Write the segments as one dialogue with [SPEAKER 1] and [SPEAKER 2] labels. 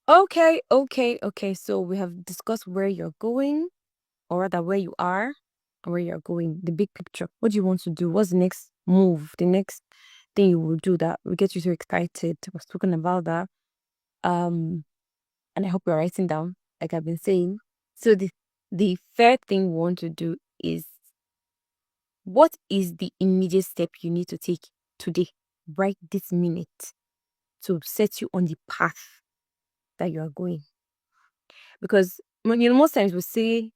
[SPEAKER 1] Okay. So we have discussed where you're going, or rather where you are and where you're going, the big picture. What do you want to do? What's the next move? The next thing you will do that will get you so excited. We've spoken about that. Um, and I hope you're writing down, like I've been saying. So the third thing we want to do is, what is the immediate step you need to take today, right this minute, to set you on the path that you are going? Because most times we say,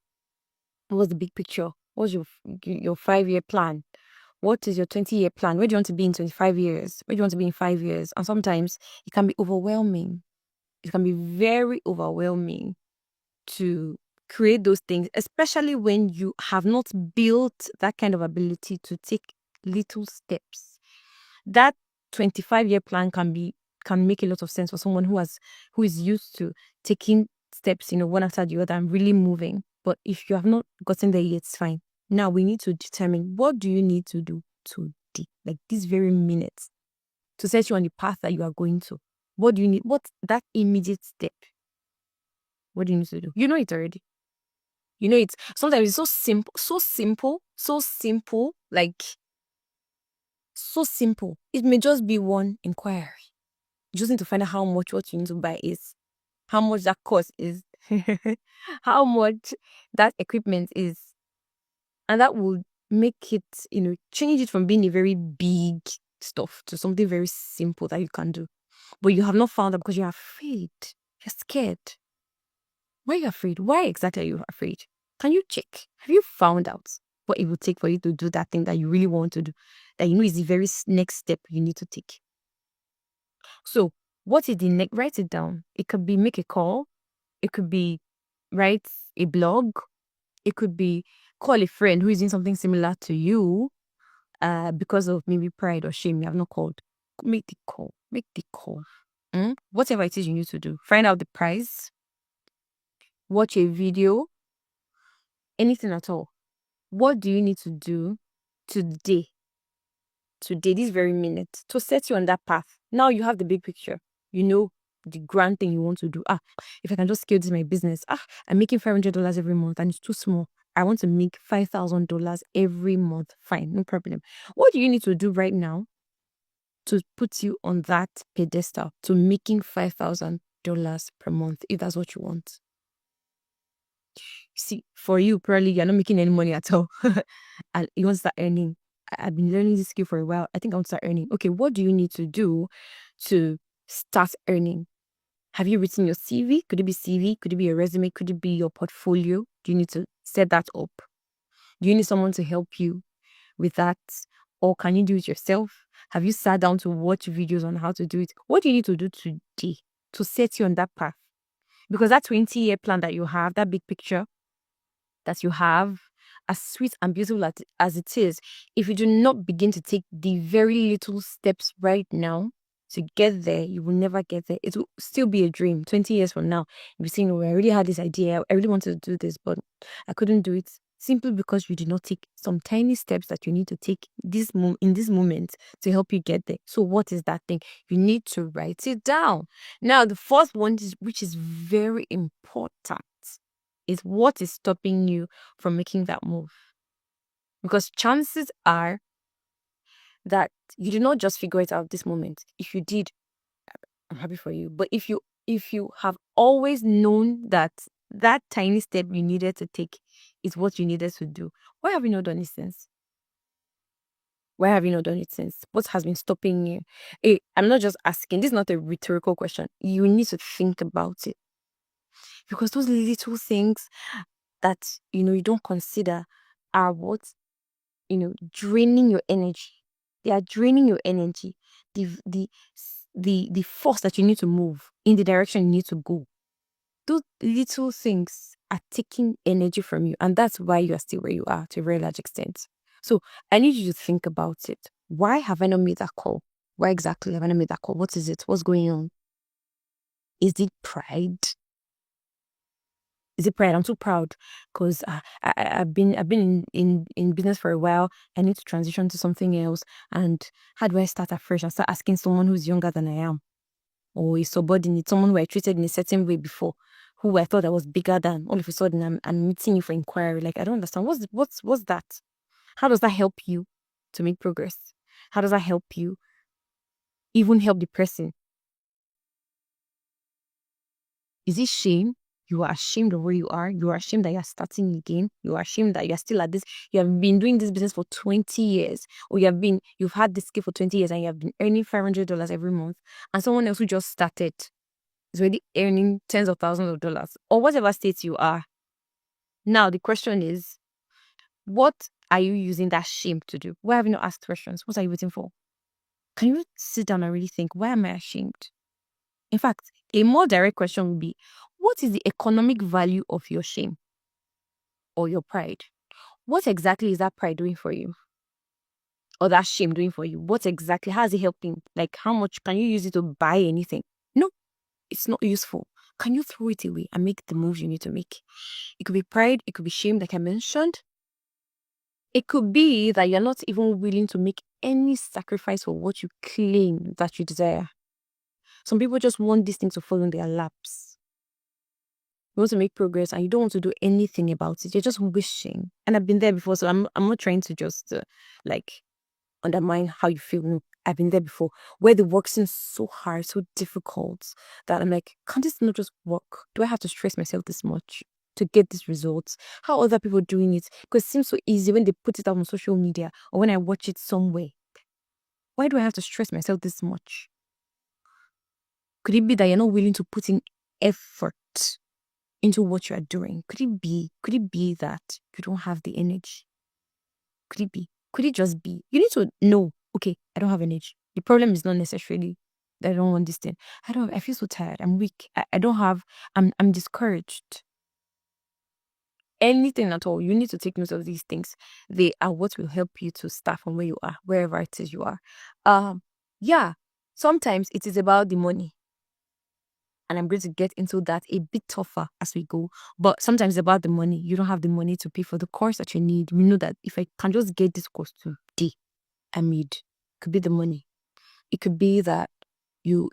[SPEAKER 1] what's the big picture? What's your 5-year plan? What is your 20-year plan? Where do you want to be in 25 years? Where do you want to be in 5 years? And sometimes it can be overwhelming. It can be very overwhelming to create those things, especially when you have not built that kind of ability to take little steps. That 25-year plan can make a lot of sense for someone who is used to taking steps, one after the other, and really moving. But if you have not gotten there yet, it's fine. Now we need to determine, what do you need to do today, like this very minute, to set you on the path that you are going to. What do you need? What's that immediate step? What do you need to do? You know it already. You know it. Sometimes it's so simple, like so simple. It may just be one inquiry. You just need to find out how much what you need to buy is, how much that cost is, how much that equipment is. And that will make it, change it from being a very big stuff to something very simple that you can do. But you have not found out because you're afraid. You're scared. Why are you afraid? Why exactly are you afraid? Can you check? Have you found out what it will take for you to do that thing that you really want to do? That you know is the very next step you need to take. So, what is the next? Write it down. It could be make a call. It could be write a blog. It could be call a friend who is doing something similar to you, because of maybe pride or shame. You have not called. Make the call. Make the call. Whatever it is you need to do. Find out the price. Watch a video. Anything at all. What do you need to do today? Today, this very minute, to set you on that path. Now you have the big picture. You know the grand thing you want to do. If I can just scale this my business. I'm making $500 every month and it's too small. I want to make $5,000 every month. Fine, no problem. What do you need to do right now to put you on that pedestal to making $5,000 per month, if that's what you want? See, for you, probably you're not making any money at all. And you want to start earning. I've been learning this skill for a while. I think I want to start earning. Okay, what do you need to do to start earning? Have you written your CV? Could it be CV? Could it be your resume? Could it be your portfolio? Do you need to set that up? Do you need someone to help you with that? Or can you do it yourself? Have you sat down to watch videos on how to do it? What do you need to do today to set you on that path? Because that 20-year plan that you have, that big picture that you have, as sweet and beautiful as it is, if you do not begin to take the very little steps right now to get there, you will never get there. It will still be a dream. 20 years from now, you'll be saying, "Oh, I really had this idea. I really wanted to do this, but I couldn't do it." Simply because you did not take some tiny steps that you need to take in this moment to help you get there. So what is that thing? You need to write it down. Now, the fourth one, which is very important, is what is stopping you from making that move. Because chances are that you did not just figure it out this moment. If you did, I'm happy for you. But if you have always known that that tiny step you needed to take is what you needed to do, why have you not done it since? Why have you not done it since? What has been stopping you? I'm not just asking. This is not a rhetorical question. You need to think about it. Because those little things that you don't consider are what draining your energy. They are draining your energy. The force that you need to move in the direction you need to go. Those little things are taking energy from you, and that's why you are still where you are to a very large extent. So I need you to think about it. Why have I not made that call? Why exactly have I not made that call? What is it? What's going on? Is it pride? Is it pride? I'm too proud because I've been in business for a while. I need to transition to something else. And how do I start afresh and start asking someone who's younger than I am? or a subordinate, someone who I treated in a certain way before, who I thought I was bigger than. All of a sudden, I'm meeting you for inquiry. Like, I don't understand. What's that? How does that help you to make progress? How does that help you even help the person? Is it shame? You are ashamed of where you are. You are ashamed that you are starting again. You are ashamed that you are still at this. You have been doing this business for 20 years, or you've had this skill for 20 years, and you have been earning $500 every month. And someone else who just started is already earning tens of thousands of dollars, or whatever state you are. Now the question is, what are you using that shame to do? Why have you not asked questions? What are you waiting for? Can you sit down and really think, why am I ashamed? In fact, a more direct question would be, what is the economic value of your shame or your pride? What exactly is that pride doing for you? Or that shame doing for you? What exactly, how is it helping? Like, how much can you use it to buy anything? No, it's not useful. Can you throw it away and make the moves you need to make? It could be pride, it could be shame, like I mentioned. It could be that you're not even willing to make any sacrifice for what you claim that you desire. Some people just want these things to fall in their laps. You want to make progress and you don't want to do anything about it. You're just wishing. And I've been there before, so I'm not trying to just like undermine how you feel. No, I've been there before, where the work seems so hard, so difficult, that I'm like, can't this not just work? Do I have to stress myself this much to get these results? How are other people doing it? Because it seems so easy when they put it out on social media or when I watch it somewhere. Why do I have to stress myself this much? Could it be that you're not willing to put in effort into what you are doing? Could it be that you don't have the energy? Could it be? Could it just be? You need to know, okay, I don't have energy. The problem is not necessarily that I don't want this thing. I feel so tired. I'm weak. I don't have, I'm discouraged. Anything at all, you need to take note of these things. They are what will help you to start from where you are, wherever it is you are. Yeah, sometimes it is about the money. And I'm going to get into that a bit tougher as we go. But sometimes it's about the money. You don't have the money to pay for the course that you need. We know that if I can just get this course today, I made. Could be the money. It could be that you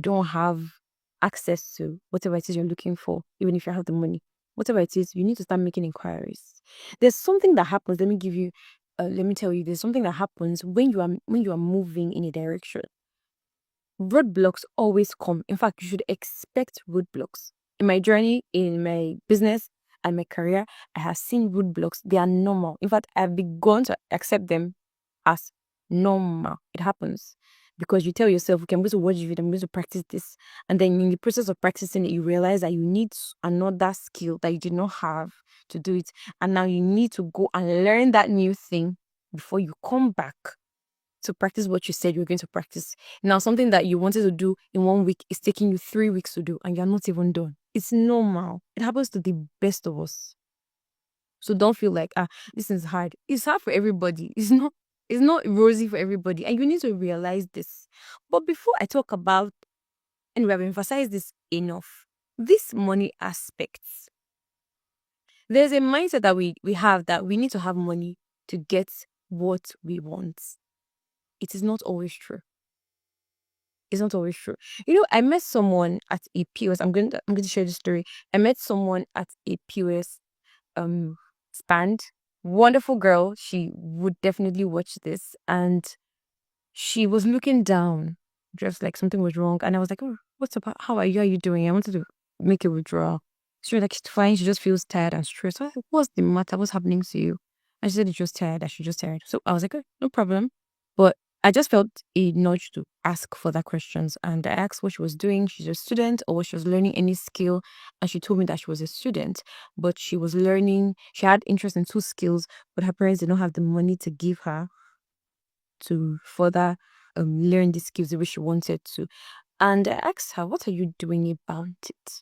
[SPEAKER 1] don't have access to whatever it is you're looking for, even if you have the money. Whatever it is, you need to start making inquiries. There's something that happens. Let me tell you. There's something that happens when you are moving in a direction. Roadblocks always come. In fact, you should expect roadblocks. In my journey, in my business and my career, I have seen roadblocks. They are normal. In fact, I've begun to accept them as normal. It happens because you tell yourself, okay, I'm going to watch video, I'm going to practice this. And then in the process of practicing it, you realize that you need another skill that you did not have to do it. And now you need to go and learn that new thing before you come back to practice what you said you were going to practice. Now, something that you wanted to do in 1 week is taking you 3 weeks to do, and you're not even done. It's normal. It happens to the best of us. So don't feel like this is hard. It's hard for everybody. It's not rosy for everybody. And you need to realize this. But before I talk about, and we have emphasized this enough, this money aspects. There's a mindset that we have that we need to have money to get what we want. It is not always true. It's not always true. You know, I met someone at a POS. I'm going to share the story. I met someone at a POS stand. Wonderful girl. She would definitely watch this. And she was looking down, just like something was wrong. And I was like, oh, what's up? How are you? Are you doing? I wanted to make a withdrawal. She was like, she's fine. She just feels tired and stressed. I was like, what's the matter? What's happening to you? And she said, it's just tired. That she's just tired. So I was like, oh, no problem. But I just felt a nudge to ask further questions. And I asked what she was doing. She's a student or she was learning any skill. And she told me that she was a student, but she was learning. She had interest in two skills, but her parents did not have the money to give her to further learn the skills the way she wanted to. And I asked her, what are you doing about it?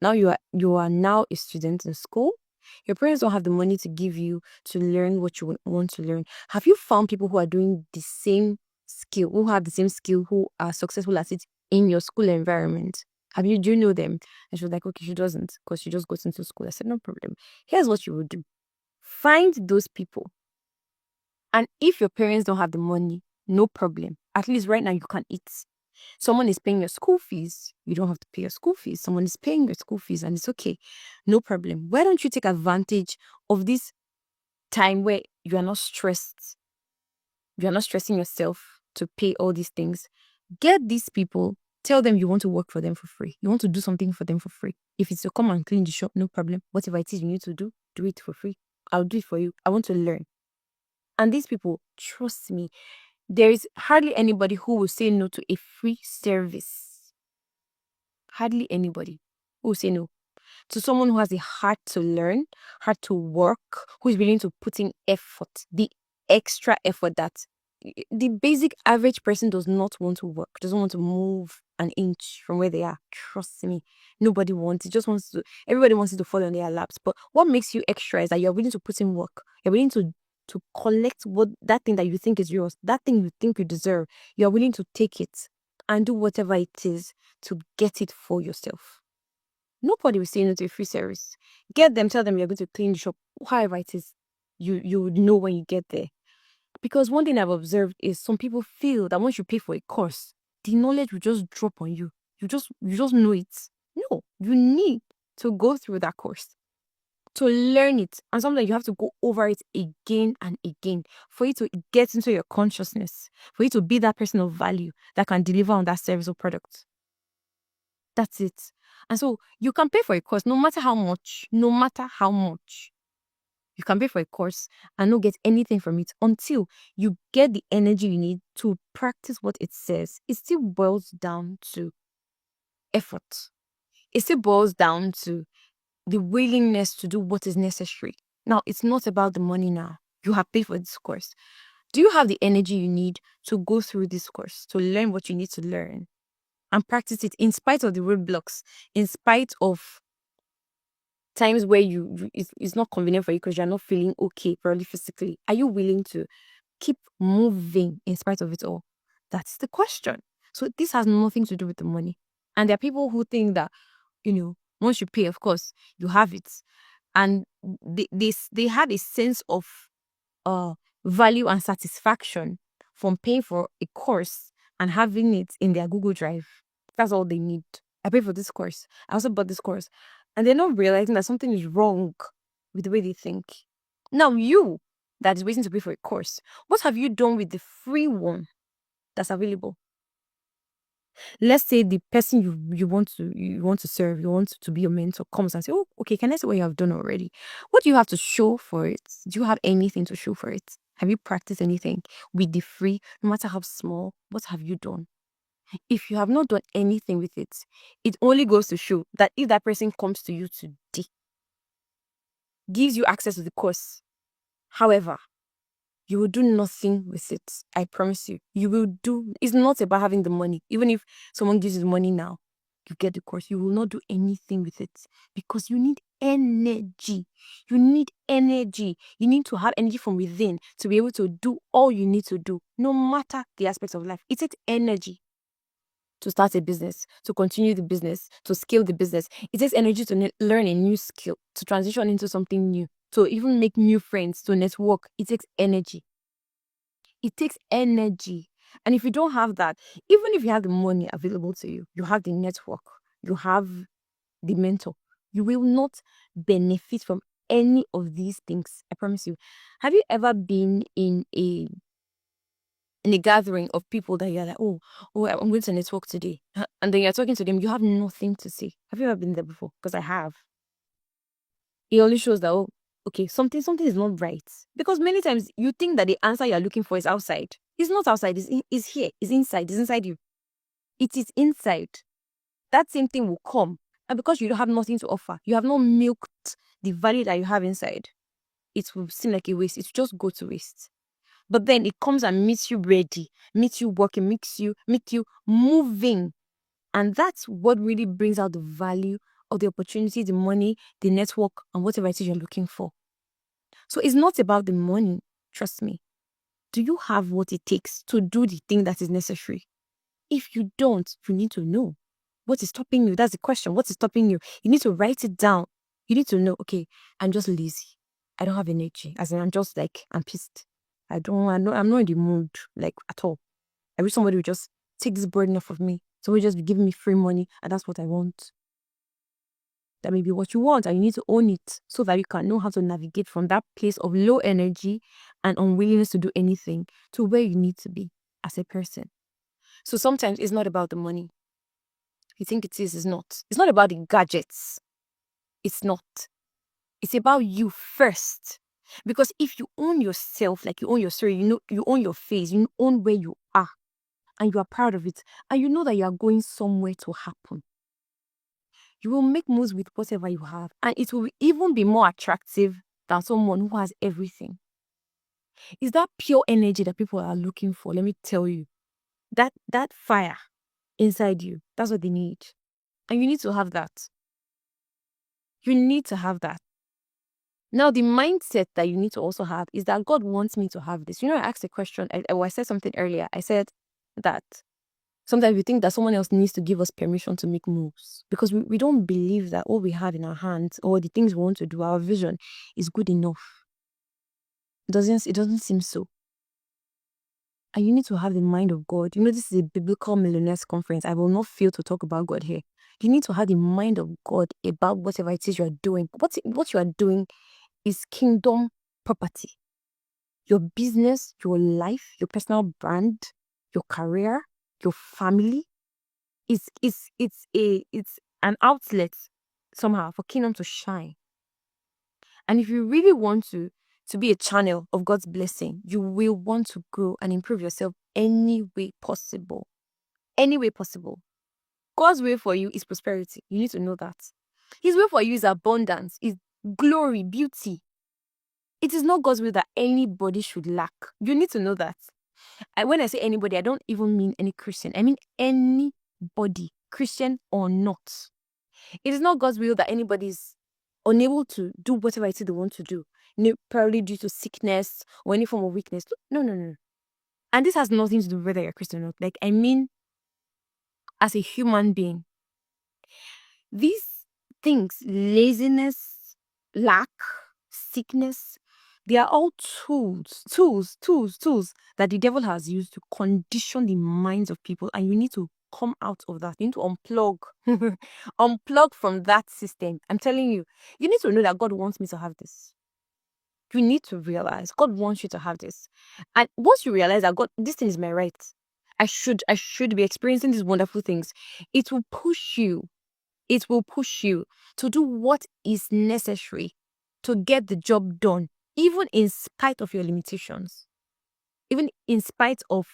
[SPEAKER 1] Now you are now a student in school. Your parents don't have the money to give you to learn what you want to learn. Have you found people who are doing the same skill, who have the same skill, who are successful at it in your school environment? Do you know them? And she was like, okay, she doesn't because she just goes into school. I said, no problem. Here's what you would do. Find those people. And if your parents don't have the money, no problem. At least right now you can eat. Someone is paying your school fees. You don't have to pay your school fees. Someone is paying your school fees and it's okay. No problem. Why don't you take advantage of this time where you are not stressed? You are not stressing yourself to pay all these things. Get these people, tell them you want to work for them for free. You want to do something for them for free. If it's to come and clean the shop, no problem. Whatever it is you need to do it for free. I'll do it for you. I want to learn. And these people, trust me, there is hardly anybody who will say no to a free service. Hardly anybody who will say no to someone who has a heart to learn, heart to work, who is willing to put in effort, the extra effort that the basic average person does not want to work, doesn't want to move an inch from where they are. Trust me, nobody wants it. Just wants to. Everybody wants it to fall on their laps. But what makes you extra is that you're willing to put in work. You're willing to collect what that thing that you think is yours, that thing you think you deserve. You're willing to take it and do whatever it is to get it for yourself. Nobody will say no to a free service. Get them, tell them you're going to clean the shop, however it is. You would know when you get there. Because one thing I've observed is some people feel that once you pay for a course, the knowledge will just drop on you. You just know it. No, you need to go through that course to learn it. And sometimes you have to go over it again and again for it to get into your consciousness, for you to be that person of value that can deliver on that service or product. That's it. And so you can pay for a course no matter how much. You can pay for a course and not get anything from it until you get the energy you need to practice what it says. It still boils down to effort. It still boils down to the willingness to do what is necessary. Now, it's not about the money now. You have paid for this course. Do you have the energy you need to go through this course, to learn what you need to learn and practice it in spite of the roadblocks, in spite of times where it's not convenient for you because you're not feeling okay probably physically? Are you willing to keep moving in spite of it all? That's the question. So this has nothing to do with the money. And there are people who think that, once you pay, of course, you have it. And they had a sense of value and satisfaction from paying for a course and having it in their Google Drive. That's all they need. I paid for this course. I also bought this course. And they're not realizing that something is wrong with the way they think. Now, you that is waiting to pay for a course, what have you done with the free one that's available? Let's say the person you want to serve, you want to be your mentor, comes and say, "Oh, okay, can I see what you have done already? What do you have to show for it? Do you have anything to show for it? Have you practiced anything with the free, no matter how small? What have you done?" If you have not done anything with it, it only goes to show that if that person comes to you today, gives you access to the course, however, you will do nothing with it. I promise you. You will do. It's not about having the money. Even if someone gives you the money now, you get the course, you will not do anything with it because you need energy. You need energy. You need to have energy from within to be able to do all you need to do, no matter the aspects of life. It takes energy to start a business, to continue the business, to scale the business. It takes energy to learn a new skill, to transition into something new, to even make new friends, to network. It takes energy. It takes energy. And if you don't have that, even if you have the money available to you, you have the network, you have the mentor, you will not benefit from any of these things. I promise you. Have you ever been in a gathering of people that you're like, oh, I'm going to network today. And then you're talking to them, you have nothing to say. Have you ever been there before? Because I have. It only shows that, oh, okay, something is not right. Because many times you think that the answer you're looking for is outside. It's not outside, it's here, it's inside you. It is inside. That same thing will come. And because you don't have nothing to offer, you have not milked the value that you have inside, it will seem like a waste. It will just go to waste. But then it comes and meets you ready, meets you working, makes you moving. And that's what really brings out the value of the opportunity, the money, the network, and whatever it is you're looking for. So it's not about the money, trust me. Do you have what it takes to do the thing that is necessary? If you don't, you need to know. What is stopping you? That's the question. What is stopping you? You need to write it down. You need to know, okay, I'm just lazy. I don't have energy. As in, I'm just like, I'm pissed. I'm not in the mood, like, at all. I wish somebody would just take this burden off of me. Somebody just be giving me free money, and that's what I want. That may be what you want, and you need to own it so that you can know how to navigate from that place of low energy and unwillingness to do anything to where you need to be as a person. So sometimes it's not about the money. You think it is, it's not. It's not about the gadgets. It's not. It's about you first. Because if you own yourself, like you own your story, you know, you own your face, you own where you are, and you are proud of it, and you know that you are going somewhere to happen, you will make moves with whatever you have, and it will even be more attractive than someone who has everything. It's that pure energy that people are looking for. Let me tell you, that fire inside you, that's what they need, and you need to have that. You need to have that. Now, the mindset that you need to also have is that God wants me to have this. You know, I asked a question. I said something earlier. I said that sometimes we think that someone else needs to give us permission to make moves because we don't believe that all we have in our hands or the things we want to do, our vision, is good enough. It doesn't seem so. And you need to have the mind of God. You know, this is a biblical millionaires conference. I will not fail to talk about God here. You need to have the mind of God about whatever it is you are doing. What you are doing is kingdom property. Your business, your life, your personal brand, your career, your family, it's an outlet somehow for kingdom to shine. And if you really want to be a channel of God's blessing, you will want to grow and improve yourself any way possible. Any way possible. God's way for you is prosperity. You need to know that. His way for you is abundance, is glory, beauty. It is not God's will that anybody should lack. You need to know that. When I say anybody, I don't even mean any Christian. I mean anybody, Christian or not. It is not God's will that anybody is unable to do whatever it is they want to do, probably due to sickness or any form of weakness. No. And this has nothing to do with whether you're Christian or not. Like, I mean, as a human being, these things, laziness, lack, sickness, they are all tools that the devil has used to condition the minds of people, and you need to come out of that. You need to unplug. Unplug from that system. I'm telling you, you need to know that God wants me to have this. You need to realize God wants you to have this. And once you realize that God, this thing is my right, I should be experiencing these wonderful things, it will push you to do what is necessary to get the job done, even in spite of your limitations. Even in spite of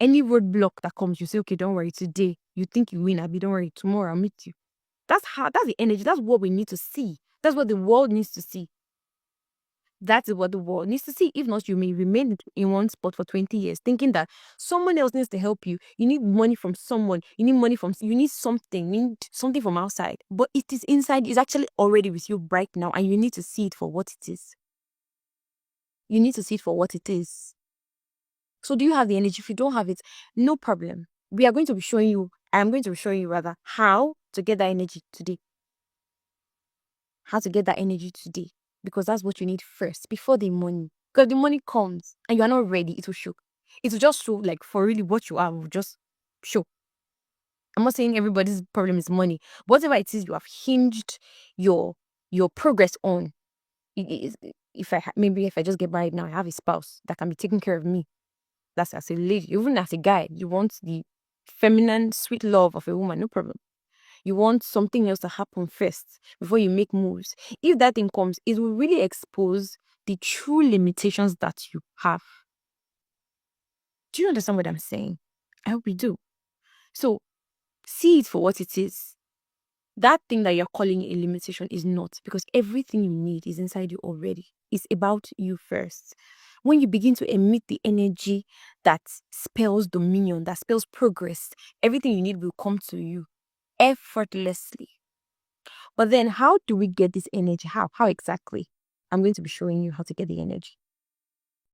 [SPEAKER 1] any roadblock that comes, you say, okay, don't worry, today you think you win, Abby, don't worry, tomorrow I'll meet you. That's the energy. That's what we need to see. That's what the world needs to see. That is what the world needs to see. If not, you may remain in one spot for 20 years thinking that someone else needs to help you. You need money from someone. You need something. You need something from outside. But it is inside. It's actually already with you right now. And you need to see it for what it is. You need to see it for what it is. So do you have the energy? If you don't have it, no problem. I'm going to be showing you rather, how to get that energy today. How to get that energy today. Because that's what you need first, before the money. Because the money comes and you are not ready, it will show. It will just show, like, for really what you are, will just show. I'm not saying everybody's problem is money. Whatever it is you have hinged your progress on. If I just get married now, I have a spouse that can be taking care of me. That's as a lady. Even as a guy, you want the feminine, sweet love of a woman, no problem. You want something else to happen first before you make moves. If that thing comes, it will really expose the true limitations that you have. Do you understand what I'm saying? I hope you do. So, see it for what it is. That thing that you're calling a limitation is not, because everything you need is inside you already. It's about you first. When you begin to emit the energy that spells dominion, that spells progress, everything you need will come to you effortlessly. But then how do we get this energy? How exactly? I'm going to be showing you how to get the energy.